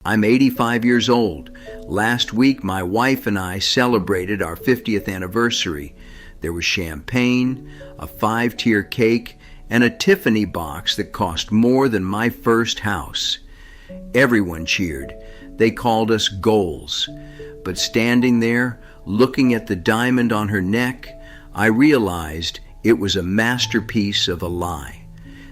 I'm 85 years old. Last week, my wife and I celebrated our 50th anniversary. There was champagne, a 5-tier cake, and a Tiffany box that cost more than my first house. Everyone cheered. They called us goals. But standing there, looking at the diamond on her neck, I realized it was a masterpiece of a lie.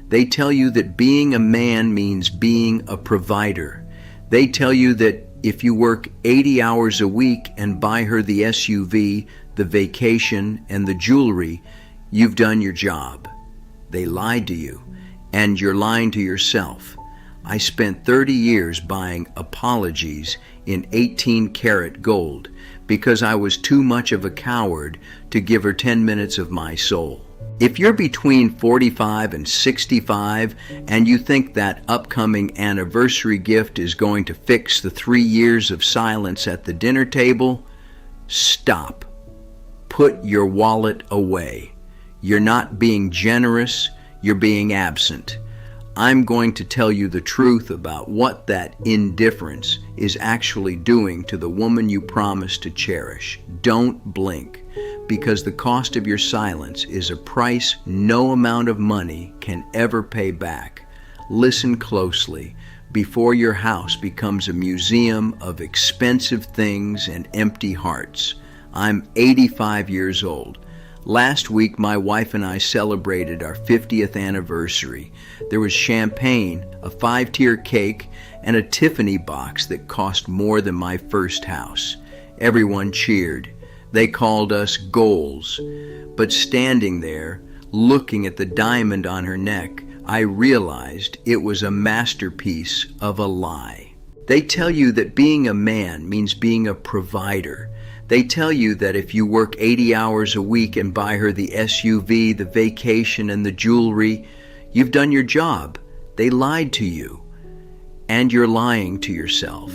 They tell you that being a man means being a provider. They tell you that if you work 80 hours a week and buy her the SUV, the vacation, and the jewelry, you've done your job. They lied to you, and you're lying to yourself. I spent 30 years buying apologies in 18-karat gold because I was too much of a coward to give her 10 minutes of my soul. If you're between 45 and 65 and you think that upcoming anniversary gift is going to fix the 3 years of silence at the dinner table, stop. Put your wallet away. You're not being generous, you're being absent. I'm going to tell you the truth about what that indifference is actually doing to the woman you promised to cherish. Don't blink, because the cost of your silence is a price no amount of money can ever pay back. Listen closely before your house becomes a museum of expensive things and empty hearts. I'm 85 years old. Last week, my wife and I celebrated our 50th anniversary. There was champagne, a 5-tier cake, and a Tiffany box that cost more than my first house. Everyone cheered. They called us goals. But standing there, looking at the diamond on her neck, I realized it was a masterpiece of a lie. They tell you that being a man means being a provider. They tell you that if you work 80 hours a week and buy her the SUV, the vacation, and the jewelry, you've done your job. They lied to you. And you're lying to yourself.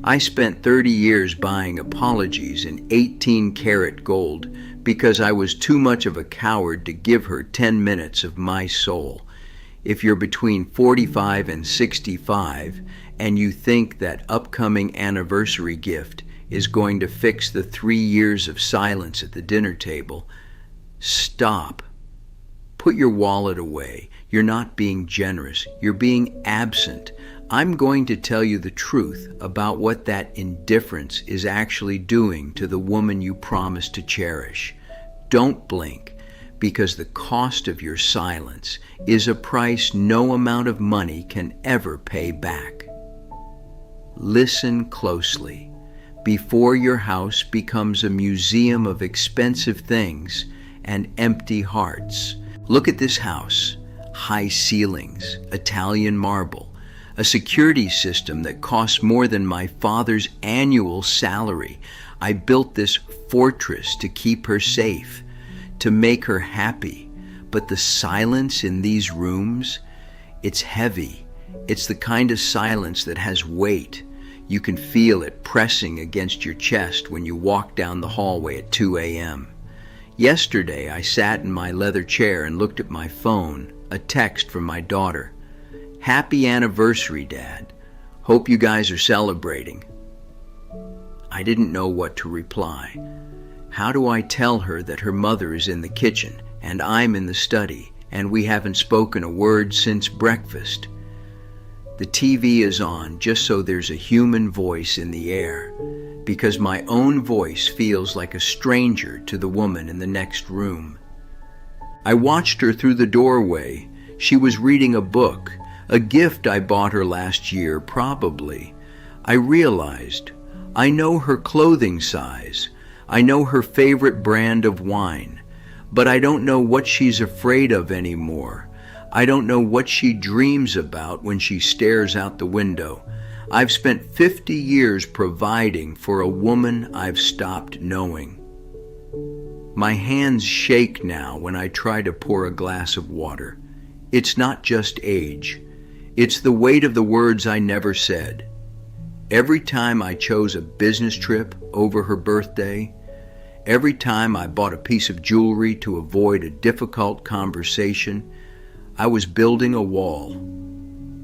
I spent 30 years buying apologies in 18-karat gold because I was too much of a coward to give her 10 minutes of my soul. If you're between 45 and 65 and you think that upcoming anniversary gift is going to fix the 3 years of silence at the dinner table, stop. Put your wallet away. You're not being generous. You're being absent. I'm going to tell you the truth about what that indifference is actually doing to the woman you promised to cherish. Don't blink, because the cost of your silence is a price no amount of money can ever pay back. Listen closely before your house becomes a museum of expensive things and empty hearts. Look at this house. High ceilings, Italian marble, a security system that costs more than my father's annual salary. I built this fortress to keep her safe, to make her happy. But the silence in these rooms, it's heavy. It's the kind of silence that has weight. You can feel it pressing against your chest when you walk down the hallway at 2 a.m. Yesterday, I sat in my leather chair and looked at my phone, a text from my daughter. "Happy anniversary, Dad. Hope you guys are celebrating." I didn't know what to reply. How do I tell her that her mother is in the kitchen and I'm in the study and we haven't spoken a word since breakfast? The TV is on just so there's a human voice in the air, because my own voice feels like a stranger to the woman in the next room. I watched her through the doorway. She was reading a book, a gift I bought her last year, probably. I realized I know her clothing size. I know her favorite brand of wine, but I don't know what she's afraid of anymore. I don't know what she dreams about when she stares out the window. I've spent 50 years providing for a woman I've stopped knowing. My hands shake now when I try to pour a glass of water. It's not just age. It's the weight of the words I never said. Every time I chose a business trip over her birthday, every time I bought a piece of jewelry to avoid a difficult conversation, I was building a wall,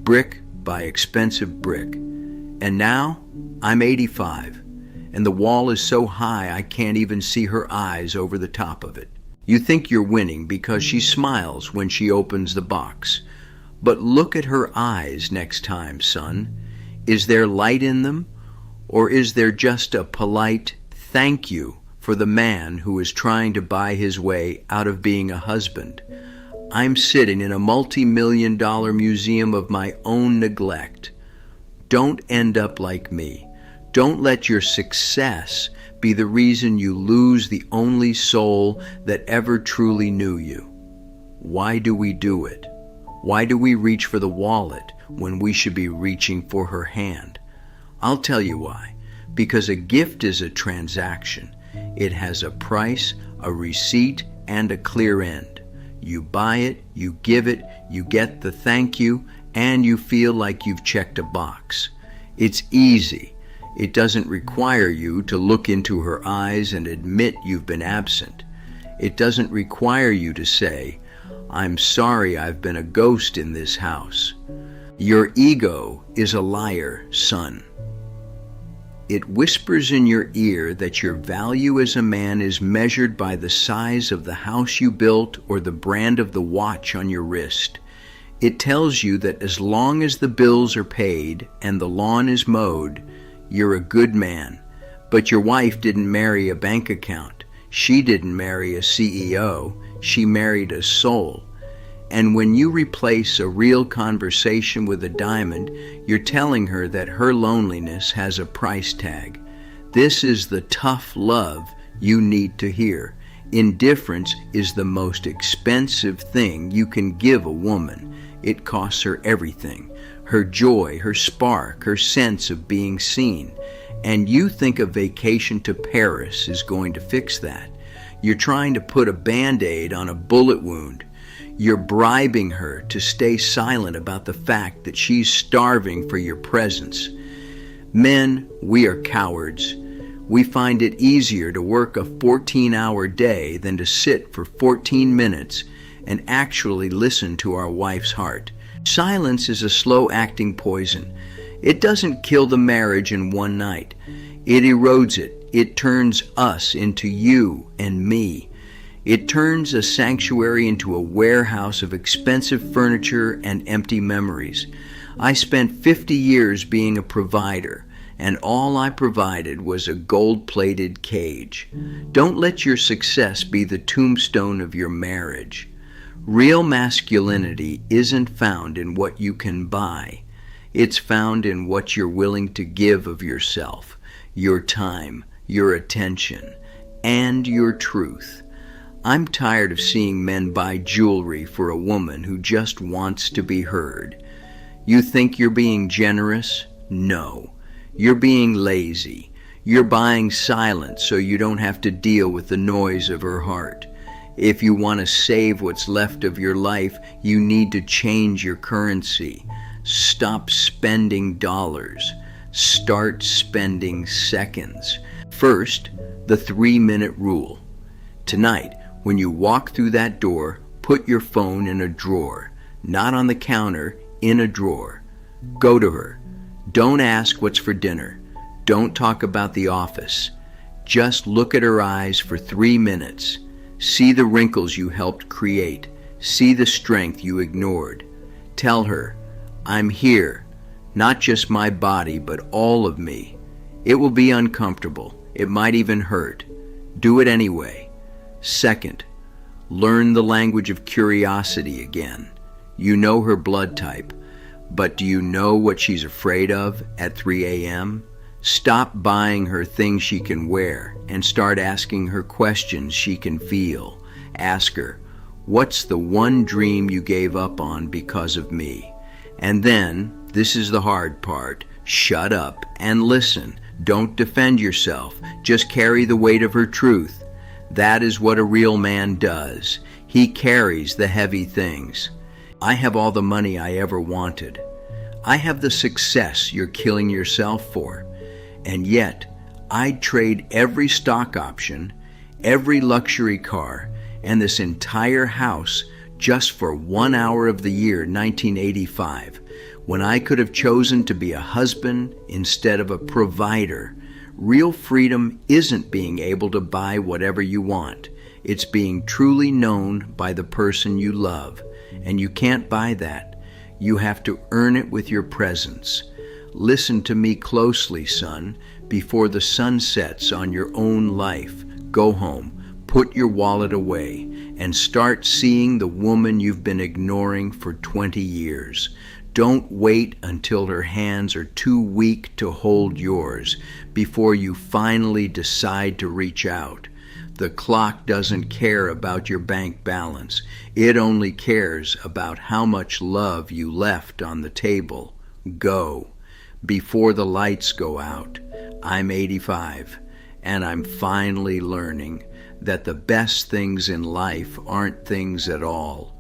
brick by expensive brick. And now, I'm 85, and the wall is so high I can't even see her eyes over the top of it. You think you're winning because she smiles when she opens the box. But look at her eyes next time, son. Is there light in them? Or is there just a polite thank you for the man who is trying to buy his way out of being a husband? I'm sitting in a multi-million-dollar museum of my own neglect. Don't end up like me. Don't let your success be the reason you lose the only soul that ever truly knew you. Why do we do it? Why do we reach for the wallet when we should be reaching for her hand? I'll tell you why. Because a gift is a transaction. It has a price, a receipt, and a clear end. You buy it, you give it, you get the thank you, and you feel like you've checked a box. It's easy. It doesn't require you to look into her eyes and admit you've been absent. It doesn't require you to say, I'm sorry I've been a ghost in this house. Your ego is a liar, son. It whispers in your ear that your value as a man is measured by the size of the house you built or the brand of the watch on your wrist. It tells you that as long as the bills are paid and the lawn is mowed, you're a good man. But your wife didn't marry a bank account. She didn't marry a CEO. She married a soul. And when you replace a real conversation with a diamond, you're telling her that her loneliness has a price tag. This is the tough love you need to hear. Indifference is the most expensive thing you can give a woman. It costs her everything. Her joy, her spark, her sense of being seen. And you think a vacation to Paris is going to fix that. You're trying to put a Band-Aid on a bullet wound. You're bribing her to stay silent about the fact that she's starving for your presence. Men, we are cowards. We find it easier to work a 14-hour day than to sit for 14 minutes and actually listen to our wife's heart. Silence is a slow-acting poison. It doesn't kill the marriage in one night. It erodes it. It turns us into you and me. It turns a sanctuary into a warehouse of expensive furniture and empty memories. I spent 50 years being a provider, and all I provided was a gold-plated cage. Don't let your success be the tombstone of your marriage. Real masculinity isn't found in what you can buy. It's found in what you're willing to give of yourself, your time, your attention, and your truth. I'm tired of seeing men buy jewelry for a woman who just wants to be heard. You think you're being generous? No. You're being lazy. You're buying silence so you don't have to deal with the noise of her heart. If you want to save what's left of your life, you need to change your currency. Stop spending dollars. Start spending seconds. First, the 3-minute rule. Tonight, when you walk through that door, put your phone in a drawer. Not on the counter, in a drawer. Go to her. Don't ask what's for dinner. Don't talk about the office. Just look at her eyes for 3 minutes. See the wrinkles you helped create. See the strength you ignored. Tell her, I'm here. Not just my body, but all of me. It will be uncomfortable. It might even hurt. Do it anyway. Second, learn the language of curiosity again. You know her blood type, but do you know what she's afraid of at 3 a.m.? Stop buying her things she can wear and start asking her questions she can feel. Ask her, what's the one dream you gave up on because of me? And then, this is the hard part, shut up and listen. Don't defend yourself. Just carry the weight of her truth. That is what a real man does. He carries the heavy things. I have all the money I ever wanted. I have the success you're killing yourself for. And yet, I'd trade every stock option, every luxury car, and this entire house just for 1 hour of the year 1985, when I could have chosen to be a husband instead of a provider. Real freedom isn't being able to buy whatever you want. It's being truly known by the person you love, and you can't buy that. You have to earn it with your presence. Listen to me closely, son. Before the sun sets on your own life, go home, put your wallet away, and start seeing the woman you've been ignoring for 20 years. Don't wait until her hands are too weak to hold yours before you finally decide to reach out. The clock doesn't care about your bank balance. It only cares about how much love you left on the table. Go. Before the lights go out. I'm 85, and I'm finally learning that the best things in life aren't things at all.